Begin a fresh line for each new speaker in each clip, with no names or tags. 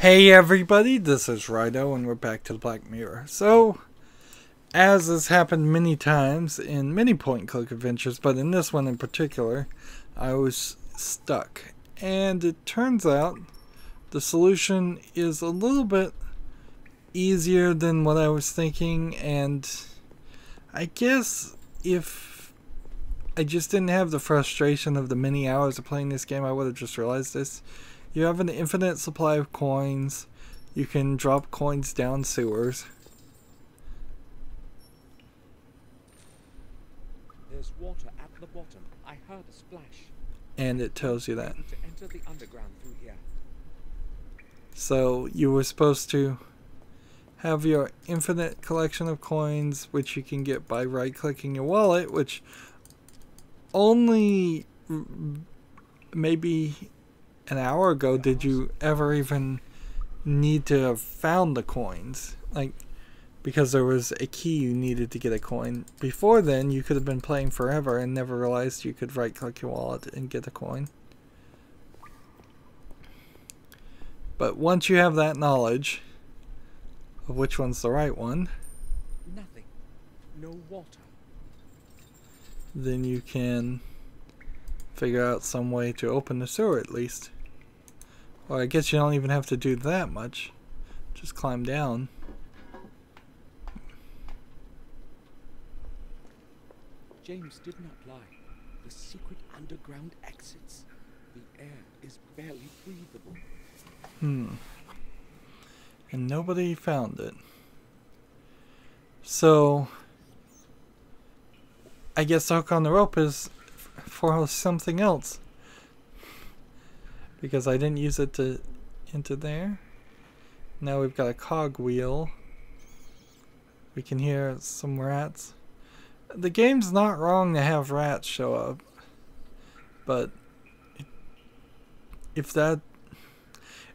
Hey everybody, this is Rydo and we're back to the Black Mirror. So, as has happened many times in many point-and-click adventures, but in this one in particular, I was stuck. And it turns out the solution is a little bit easier than what I was thinking, and I guess if I just didn't have the frustration of the many hours of playing this game, I would have just realized this. You have an infinite supply of coins. You can drop coins down sewers.
There's water at the bottom. I heard a splash.
And it tells you that.
To enter the underground through here.
So you were supposed to have your infinite collection of coins, which you can get by right-clicking your wallet, which only maybe an hour ago did you ever even need to have found the coins, like, because there was a key you needed to get a coin. Before then you could have been playing forever and never realized you could right click your wallet and get a coin. But once you have that knowledge of which one's the right one,
nothing, no water,
then you can figure out some way to open the sewer at least. Or I guess you don't even have to do that much. Just climb down.
James did not lie. The secret underground exits. The air is barely breathable.
And nobody found it. So I guess the hook on the rope is for something else, because I didn't use it to into there. Now we've got a cog wheel. We can hear some rats. The game's not wrong to have rats show up, but if that,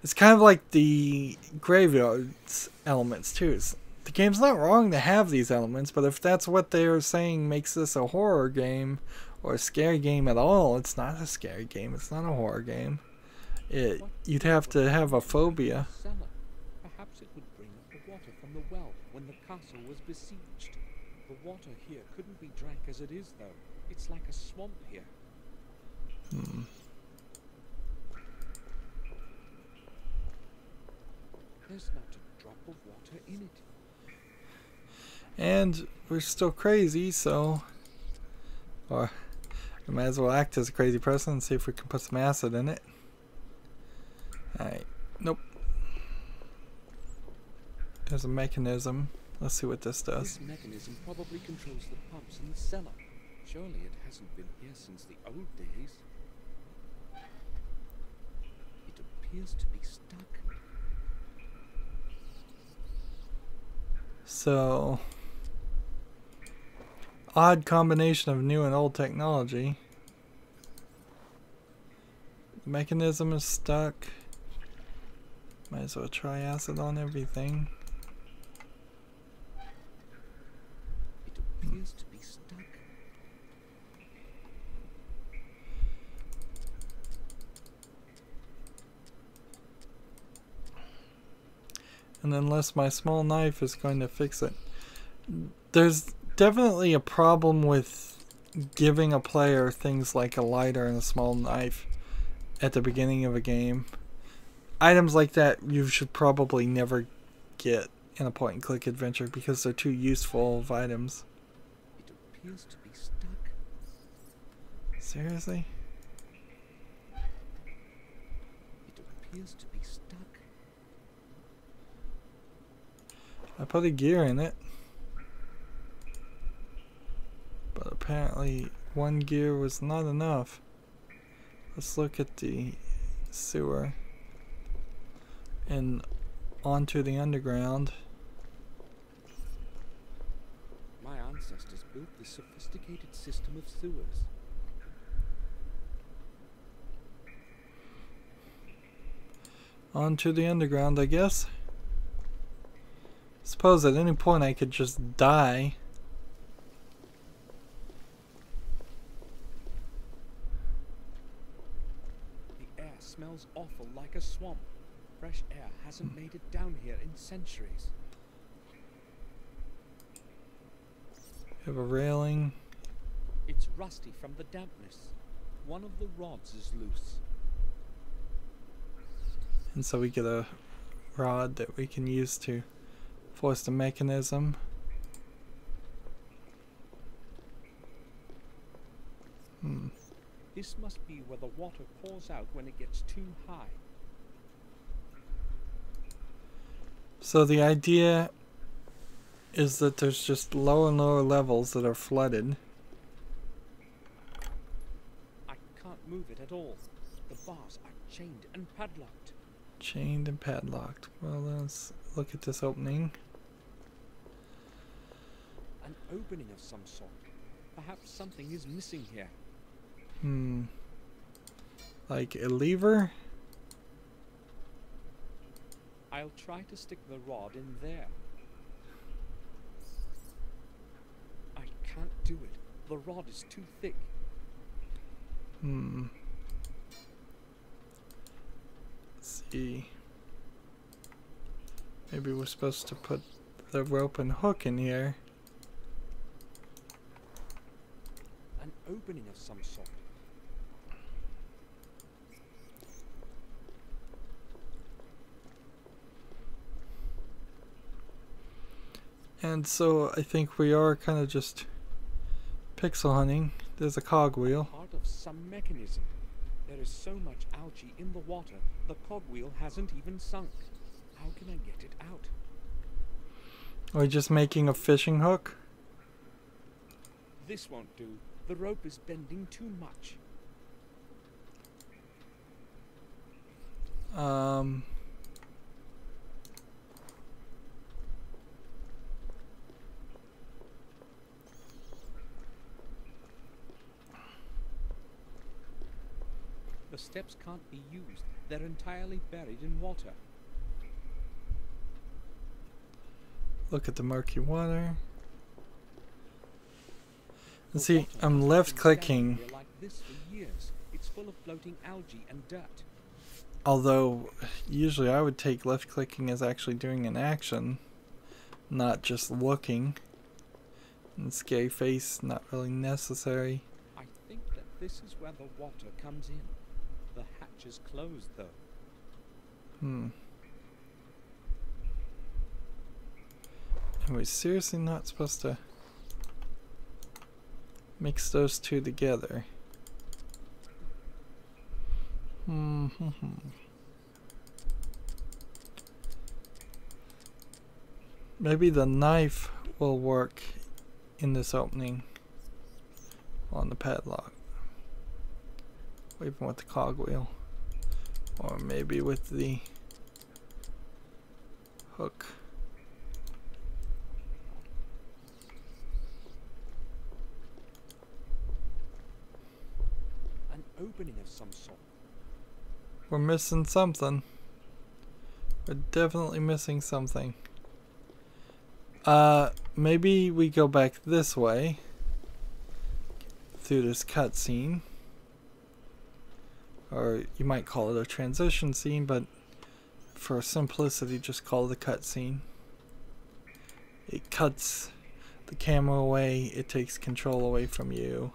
it's kind of like the graveyards elements too. The game's not wrong to have these elements, but if that's what they're saying makes this a horror game or a scary game at all, it's not a scary game. It's not a horror game. You'd have to have a phobia.
Cellar. Perhaps it would bring up the water from the well when the castle was besieged. The water here couldn't be drank as it is, though. It's like a swamp here. There's not a drop of water in it.
And we're still crazy, so... Or we might as well act as a crazy person and see if we can put some acid in it. Alright, nope. There's a mechanism. Let's see what this does.
This mechanism probably controls the pumps in the cellar. Surely it hasn't been here since the old days. It appears to be stuck.
So, odd combination of new and old technology. The mechanism is stuck. Might as well try acid on everything.
It appears to be stuck.
And unless my small knife is going to fix it. There's definitely a problem with giving a player things like a lighter and a small knife at the beginning of a game. Items like that you should probably never get in a point-and-click adventure because they're too useful of items.
It appears to be stuck.
Seriously?
It appears to be stuck.
I put a gear in it, but apparently one gear was not enough. Let's look at the sewer and onto the underground.
My ancestors built this sophisticated system of sewers.
Onto the underground, I guess. Suppose at any point I could just die.
The air smells awful like a swamp. fresh air hasn't made it down here in centuries.
We have a railing.
It's rusty from the dampness. One of the rods is loose.
And so we get a rod that we can use to force the mechanism.
This must be where the water pours out when it gets too high.
So the idea is that there's just lower and lower levels that are flooded.
I can't move it at all. The bars are chained and padlocked.
Chained and padlocked. Well, let's look at this opening.
An opening of some sort. Perhaps something is missing here.
Like a lever?
I'll try to stick the rod in there. I can't do it. The rod is too thick.
Let's see. Maybe we're supposed to put the rope and hook in here.
An opening of some sort.
And so I think we are kind of just pixel hunting. There's a cogwheel.
Part of some mechanism. There is so much algae in the water, the cogwheel hasn't even sunk. How can I get it out?
Are we just making a fishing hook?
This won't do. The rope is bending too much. The steps can't be used. They're entirely buried in water.
Look at the murky water. And see, I'm left clicking.
Like this for years. It's full of floating algae and dirt.
Although, usually I would take left clicking as actually doing an action, not just looking. And scary face, not really necessary.
I think that this is where the water comes in. The hatch is closed, though.
And we're seriously not supposed to mix those two together. Maybe the knife will work in this opening on the padlock. Or even with the cogwheel. Or maybe with the hook.
An opening of some sort.
We're missing something. We're definitely missing something. Maybe we go back this way through this cutscene. Or you might call it a transition scene, but for simplicity, just call it a cutscene. It cuts the camera away, it takes control away from you.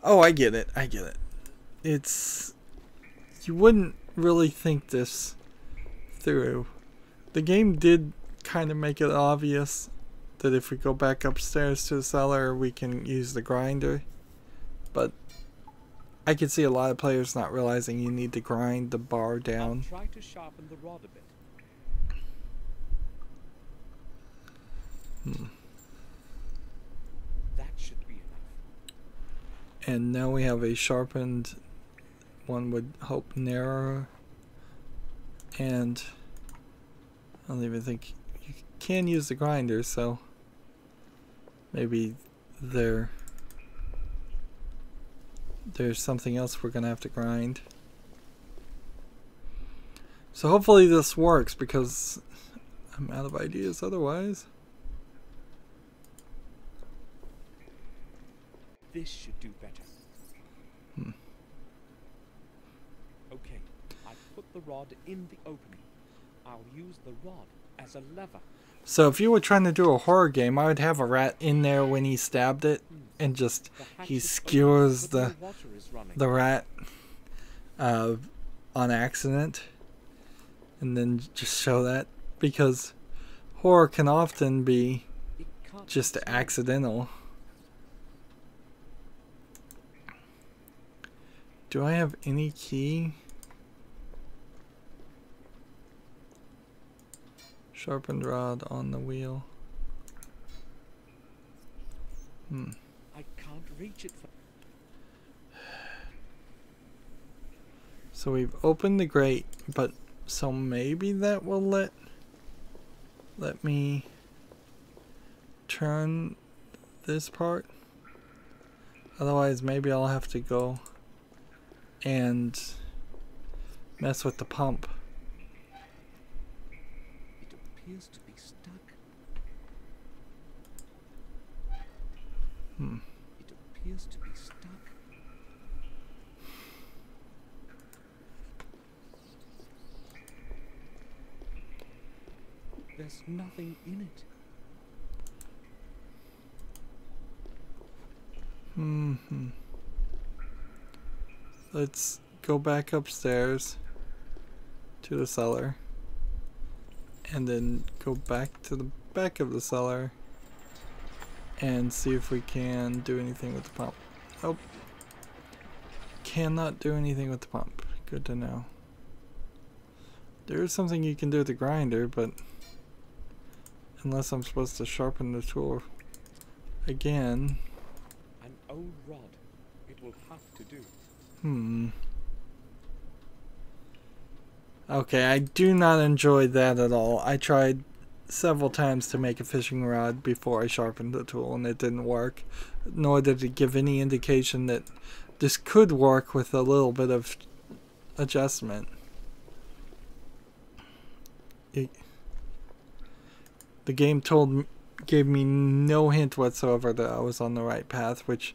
Oh, I get it. I get it. It's... You wouldn't really think this through. The game did kind of make it obvious that if we go back upstairs to the cellar, we can use the grinder. But I could see a lot of players not realizing you need to grind the bar down.
I'll try to sharpen the rod a bit. That should be enough.
And now we have a sharpened, one would hope, narrower. And I don't even think you can use the grinder, so maybe there's something else we're gonna have to grind. So hopefully this works, because I'm out of ideas otherwise.
This should do better. Okay, I've put the rod in the opening. I'll use the rod as a lever.
So if you were trying to do a horror game, I would have a rat in there when he stabbed it, and just he skewers the rat on accident, and then just show that, because horror can often be just accidental. Do I have any key? Sharpened rod on the wheel.
I can't reach it.
So we've opened the grate, but so maybe that will let me turn this part. Otherwise, maybe I'll have to go and mess with the pump.
It appears to be stuck. It appears to be stuck. There's nothing in it.
Let's go back upstairs to the cellar, and then go back to the back of the cellar and see if we can do anything with the pump. Oh, cannot do anything with the pump. Good to know. There is something you can do with the grinder, but unless I'm supposed to sharpen the tool again.
An old rod. It will have to do.
Okay, I do not enjoy that at all. I tried several times to make a fishing rod before I sharpened the tool, and it didn't work. Nor did it give any indication that this could work with a little bit of adjustment. The game gave me no hint whatsoever that I was on the right path, which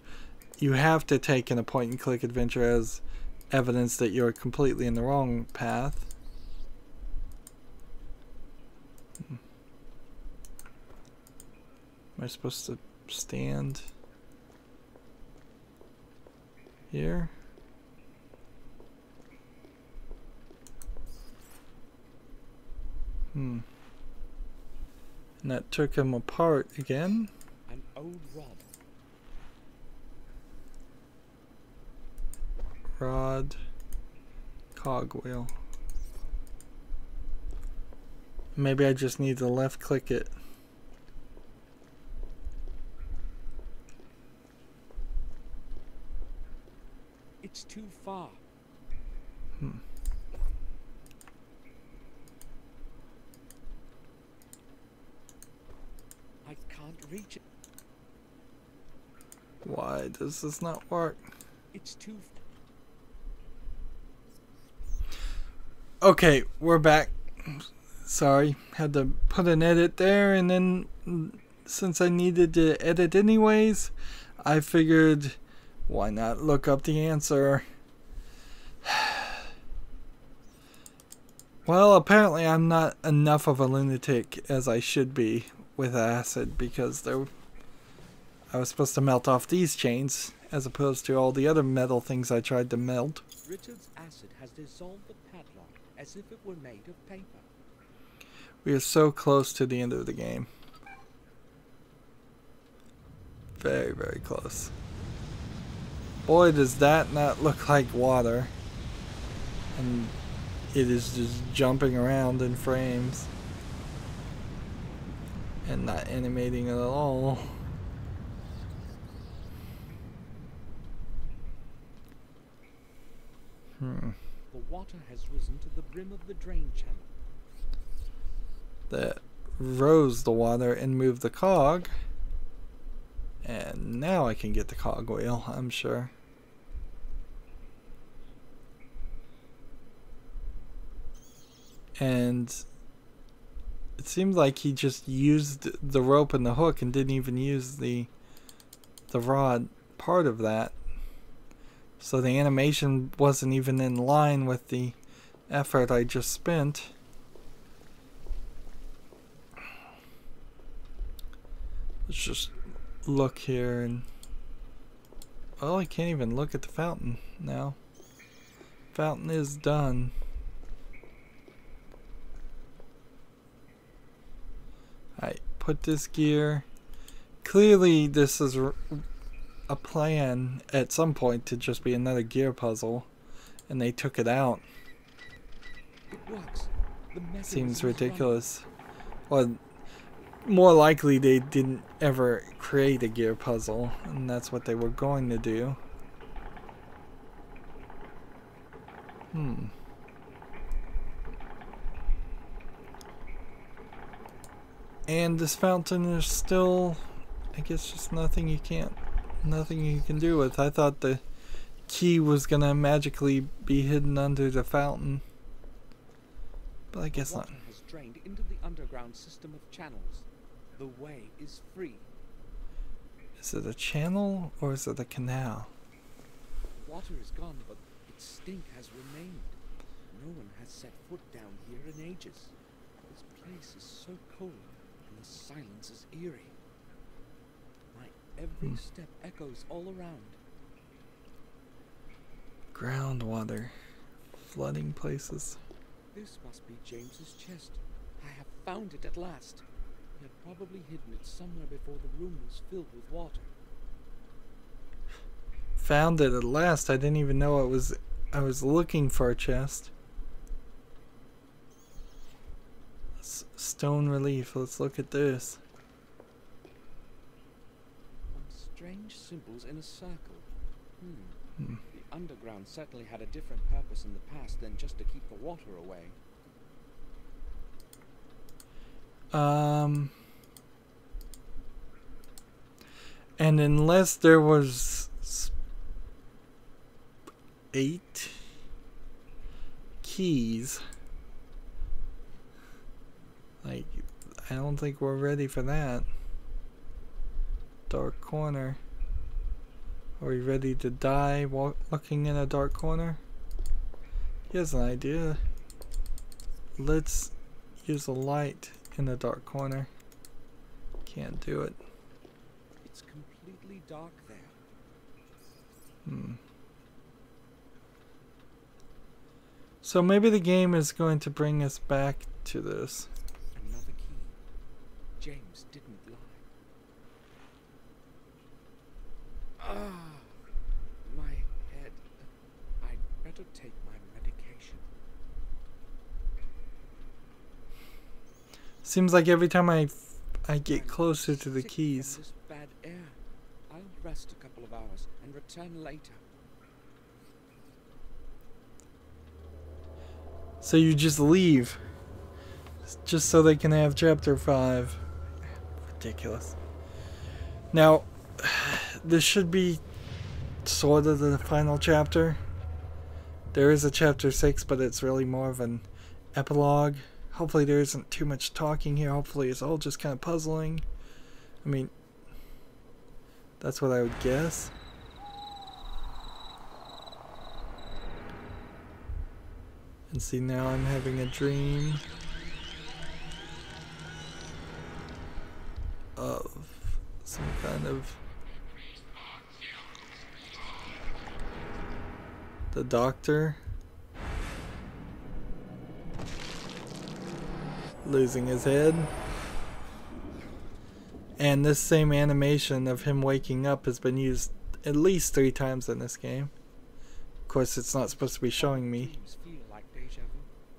you have to take in a point-and-click adventure as evidence that you're completely in the wrong path. Am I supposed to stand here? And that took him apart again.
An old rod.
Rod, cogwheel. Maybe I just need to left click it.
It's too far. I can't reach it.
Why does this not work?
It's too
Okay, we're back. Sorry, had to put an edit there, and then since I needed to edit anyways, I figured why not look up the answer. Well, apparently I'm not enough of a lunatic as I should be with acid, because I was supposed to melt off these chains as opposed to all the other metal things I tried to melt.
Richard's acid has dissolved the padlock as if it were made of paper.
We are so close to the end of the game. Very, very close. Boy, does that not look like water. And it is just jumping around in frames. And not animating at all.
The water has risen to the brim of the drain channel.
That rose the water and moved the cog. And now I can get the cogwheel, I'm sure. And it seems like he just used the rope and the hook and didn't even use the rod part of that. So the animation wasn't even in line with the effort I just spent. Let's just look here and... Well, I can't even look at the fountain now. Fountain is done. Alright, put this gear. Clearly this is a plan at some point to just be another gear puzzle, and they took it out.
It works. The
Seems
mechanism is
ridiculous. Well, more likely they didn't ever create a gear puzzle, and that's what they were going to do. And this fountain is still, I guess, just nothing you can do with. I thought the key was gonna magically be hidden under the fountain, but I guess not.
Water has drained into the underground system of channels. The way is free.
Is it a channel or is it a canal?
Water is gone, but its stink has remained. No one has set foot down here in ages. This place is so cold, and the silence is eerie. My every step echoes all around.
Groundwater. Flooding places.
This must be James's chest. I have found it at last. He had probably hidden it somewhere before the room was filled with water.
Found it at last. I didn't even know I was looking for a chest. Stone relief. Let's look at this.
Some strange symbols in a circle. The underground certainly had a different purpose in the past than just to keep the water away.
And unless there was 8 keys, like, I don't think we're ready for that. Dark corner. Are we ready to die while looking in a dark corner? Here's an idea. Let's use a light in a dark corner. Can't do it.
It's completely dark there.
So maybe the game is going to bring us back to this.
Another key. James didn't lie. My head. I'd better take my medication.
Seems like every time I get closer to the
Sick
keys.
from this bad air. I'll rest a couple of hours and return later.
So you just leave. Just so they can have chapter 5. Ridiculous. Now, this should be sort of the final chapter. There is a chapter 6, but it's really more of an epilogue. Hopefully there isn't too much talking here. Hopefully it's all just kind of puzzling. I mean, that's what I would guess. And see, now I'm having a dream of some kind of... the doctor losing his head. And this same animation of him waking up has been used at least 3 times in this game. Of course, it's not supposed to be showing me.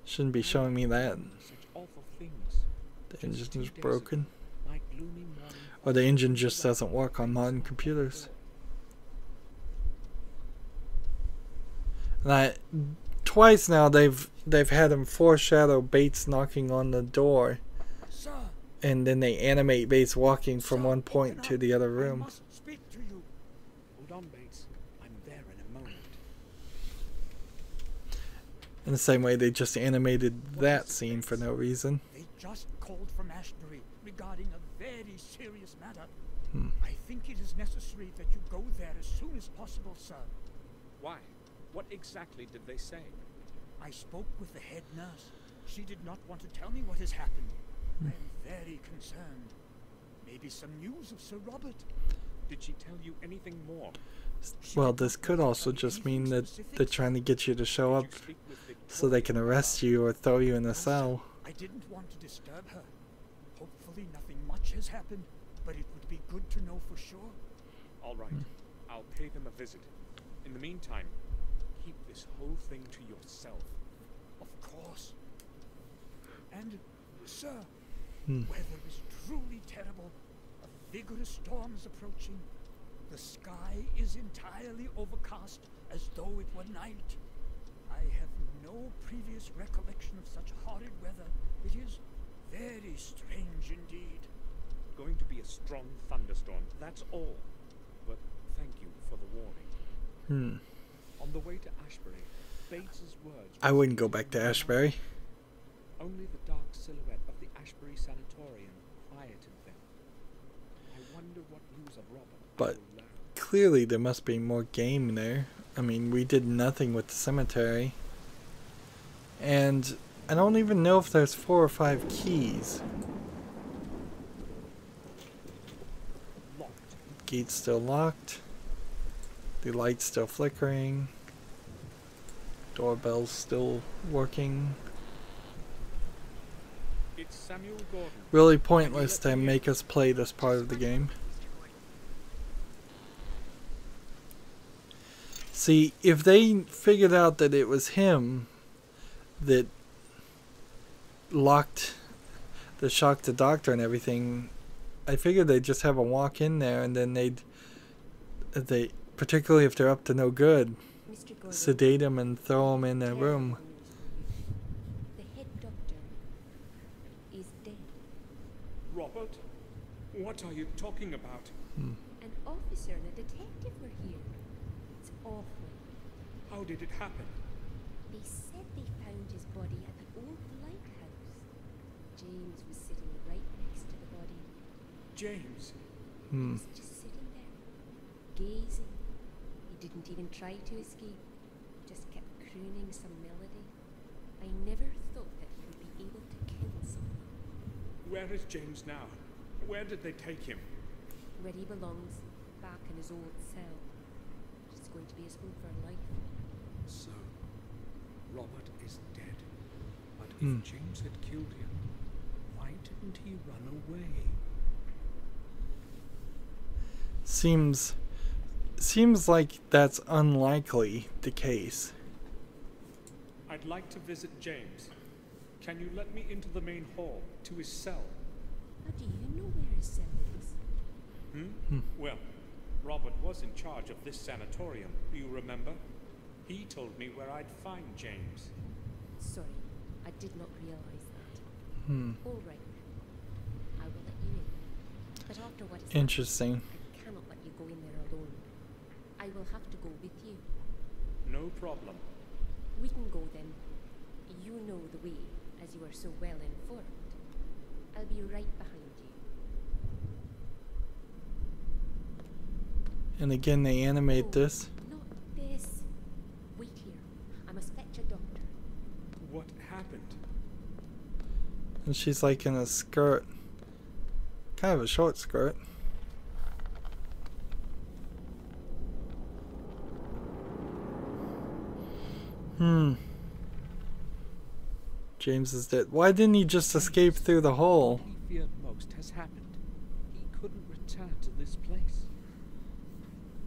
Shouldn't be showing me that. The engine is broken. Or the engine just doesn't work on modern computers. And twice now they've had him foreshadow Bates knocking on the door, and then they animate Bates walking from one point to the other room.
Hold on, Bates. I'm there in a moment.
In the same way they just animated that scene for no reason.
They just called from Ashbury regarding a very serious matter. I think it is necessary that you go there as soon as possible, sir.
Why? What exactly did they say?
I spoke with the head nurse. She did not want to tell me what has happened. I am very concerned. Maybe some news of Sir Robert.
Did she tell you anything more?
Well, this could also just mean that they're trying to get you to show up
Did you speak with
so they can arrest you or throw you in a
No, sir.
cell.
I didn't want to disturb her. Hopefully nothing much has happened, but it would be good to know for sure.
All right. I'll pay them a visit. In the meantime, keep this whole thing to yourself.
Of course. And, sir,
Hmm.
weather is truly terrible. A vigorous storm is approaching. The sky is entirely overcast, as though it were night. I have no previous recollection of such horrid weather. It is very strange indeed.
Going to be a strong thunderstorm, that's all. But thank you for the warning. On the way to Ashbury, Bates's words...
I wouldn't go back to Ashbury.
Only the dark silhouette of the Ashbury Sanatorium quieted them. I wonder what news of Robert
But
I will learn.
clearly there must be more game there. I mean, we did nothing with the cemetery. And I don't even know if there's 4 or 5 keys.
Locked.
Gate's still locked. The light's still flickering. Doorbell's still working.
It's Samuel Gordon.
Really pointless to make us play this part of the game. See, if they figured out that it was him that shocked the doctor and everything, I figured they'd just have a walk in there and then they particularly if they're up to no good,
Mr. Gordon,
sedate him and throw him in their room.
the head doctor is dead.
Robert? What are you talking about?
An officer and a detective were here. It's awful.
How did it happen?
They said they found his body at the old lighthouse. James was sitting right next to the body.
James.
He was just sitting there, gazing. He didn't even try to escape. Just kept crooning some melody. I never thought that he would be able to kill someone.
Where is James now? Where did they take him?
Where he belongs, back in his old cell. It's going to be his home for life.
So, Robert is dead. But if James had killed him, why didn't he run away?
Seems like that's unlikely the case.
I'd like to visit James. Can you let me into the main hall, to his cell?
How do you know where his cell is?
Well, Robert was in charge of this sanatorium, do you remember? He told me where I'd find James.
Sorry, I did not realize that. All right. I will let you in. But after what is
Interesting.
happened, I cannot let you go in there alone. I will have to go with you.
No problem.
We can go then. You know the way, as you are so well informed. I'll be right behind you.
And again, they animate this.
Not this. Wait here. I must fetch a doctor.
What happened?
And she's like in a skirt. Kind of a short skirt. James is dead. Why didn't he just escape through the hole?
What he feared most has happened. He couldn't return to this place.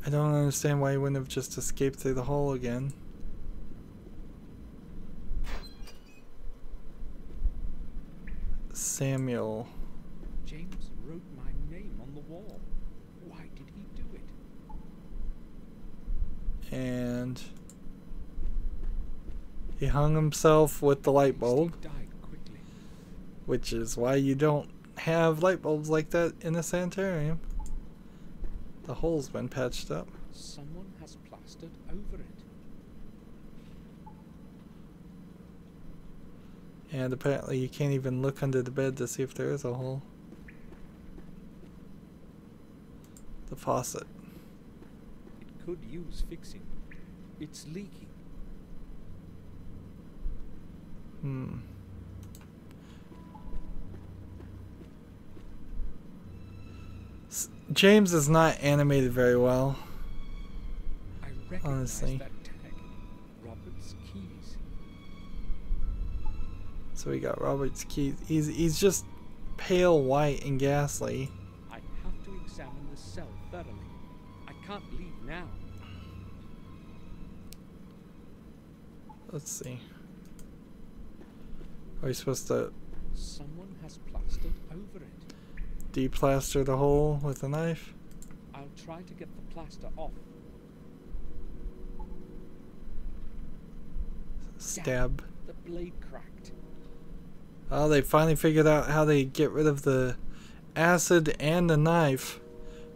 I don't understand why he wouldn't have just escaped through the hole again. Samuel.
James wrote my name on the wall. Why did he do it?
And he hung himself with the light bulb,
Steve died quickly.
which is why you don't have light bulbs like that in a sanitarium. The hole's been patched up.
Someone has plastered over it.
And apparently you can't even look under the bed to see if there is a hole. the faucet.
It could use fixing. It's leaking.
James is not animated very well.
I recognize
Honestly.
that tag. Robert's keys.
So we got Robert's keys. He's just pale white and ghastly.
I have to examine the cell thoroughly. I can't leave now.
Let's see. Are we supposed to
Someone has plastered over it.
deplaster the hole with a knife?
I'll try to get the plaster off.
Stab.
The blade cracked.
Oh, they finally figured out how to get rid of the acid and the knife.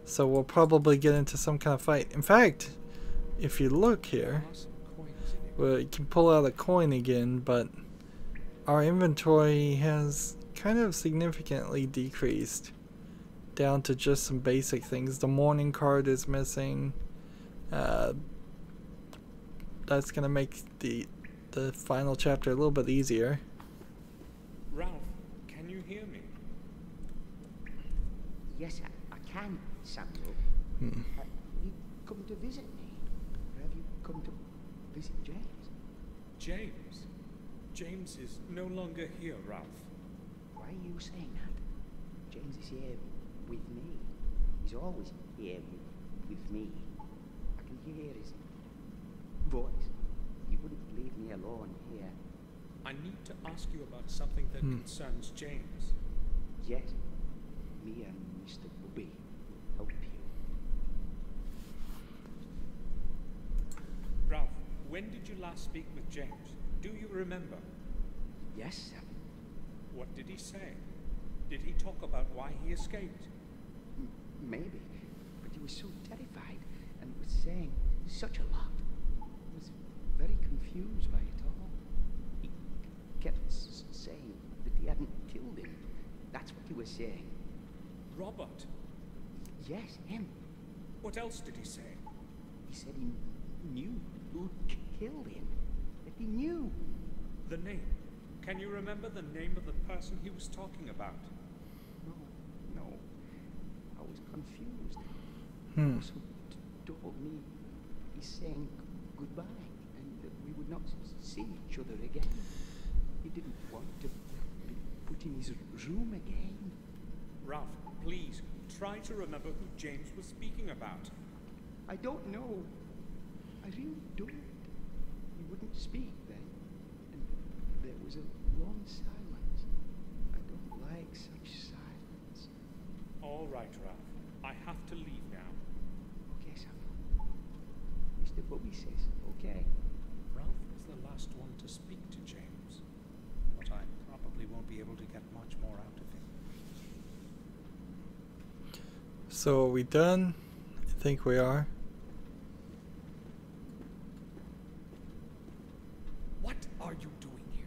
So we'll probably get into some kind of fight. In fact, if you look here,
There are some coins in it.
well, you can pull out a coin again, but our inventory has kind of significantly decreased down to just some basic things. The morning card is missing. That's gonna make the final chapter a little bit easier.
Ralph, can you hear me?
Yes, I can, Samuel.
Hmm.
Have you come to visit me? Or have you come to visit James?
James? James is no longer here, Ralph.
Why are you saying that? James is here with me. He's always here with me. I can hear his voice. He wouldn't leave me alone here.
I need to ask you about something that concerns James.
Yes, me and Mr. Bobby help you.
Ralph, when did you last speak with James? Do you remember?
Yes, Sam.
What did he say? Did he talk about why he escaped?
Maybe, but he was so terrified and was saying such a lot. I was very confused by it all. He kept saying that he hadn't killed him. That's what he was saying.
Robert.
Yes, him.
What else did he say?
He said he knew who killed him. That he knew.
The name. Can you remember the name of the person he was talking about?
No. I was confused.
Hmm.
He also told me he's saying goodbye and that we would not see each other again. He didn't want to be put in his room again.
Ralph, please, try to remember who James was speaking about.
I don't know. I really don't. He wouldn't speak then. And there was a long silence. I don't like such silence.
All right, Ralph. I have to leave now.
Okay, Samuel. Mr. Bobby says, okay.
Ralph was the last one to speak to James, but I probably won't be able to get much more out of him.
So are we done? I think we are.
What are you doing here?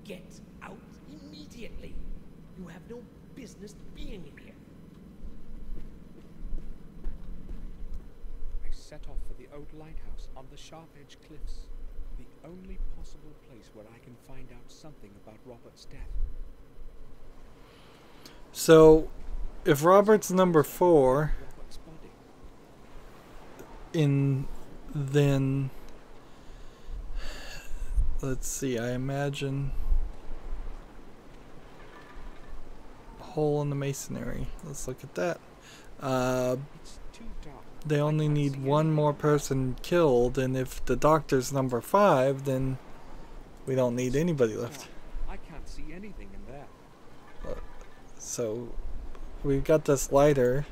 Get out immediately. You have no business being in here.
I set off for the old lighthouse on the Sharp Edge Cliffs, the only possible place where I can find out something about Robert's death.
So, if Robert's number 4,
Robert's body.
then let's see, I imagine hole in the masonry. Let's look at that.
It's too dark.
They only need one more person killed, and if the doctor's number 5, then we don't need anybody left.
I can't see anything in there.
So we've got this lighter.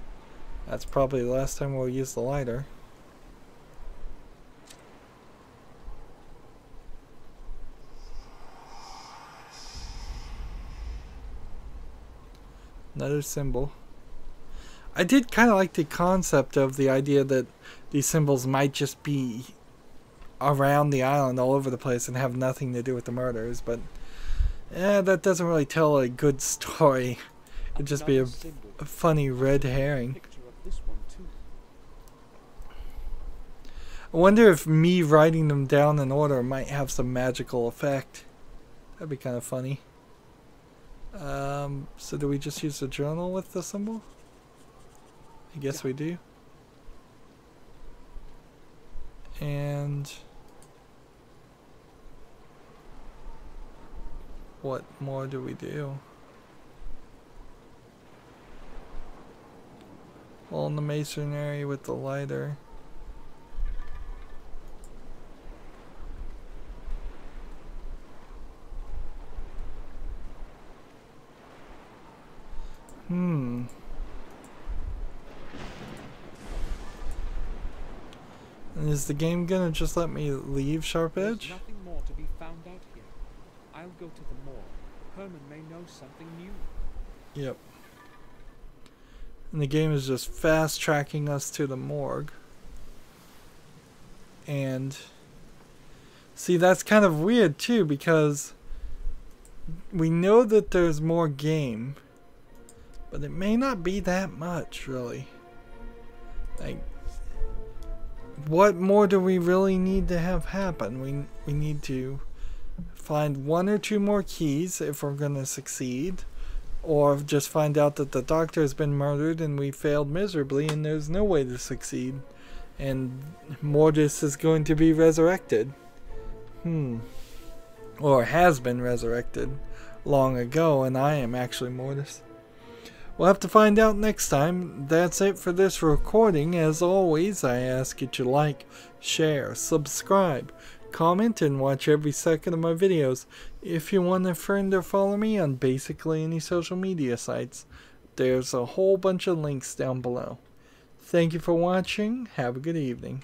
That's probably the last time we'll use the lighter. Another symbol. I did kind of like the concept of the idea that these symbols might just be around the island all over the place and have nothing to do with the murders, but that doesn't really tell a good story. It'd just be a
Another symbol.
funny red herring.
Picture of this one too.
I wonder if me writing them down in order might have some magical effect. That'd be kind of funny. So do we just use the journal with the symbol? I guess we do. And what more do we do? Hole in the masonry with the lighter. And is the game gonna just let me leave Sharp Edge?
There's nothing more to be found out here. I'll go to the morgue. Herman may know something new.
Yep. And the game is just fast tracking us to the morgue. And see, that's kind of weird too, because we know that there's more game, but it may not be that much, really. Like, what more do we really need to have happen? We need to find 1 or 2 more keys if we're going to succeed, or just find out that the doctor has been murdered and we failed miserably and there's no way to succeed, and Mortis is going to be resurrected. Or has been resurrected long ago, and I am actually Mortis. We'll have to find out next time. That's it for this recording. As always, I ask you to like, share, subscribe, comment, and watch every second of my videos. If you want to friend or follow me on basically any social media sites, there's a whole bunch of links down below. Thank you for watching. Have a good evening.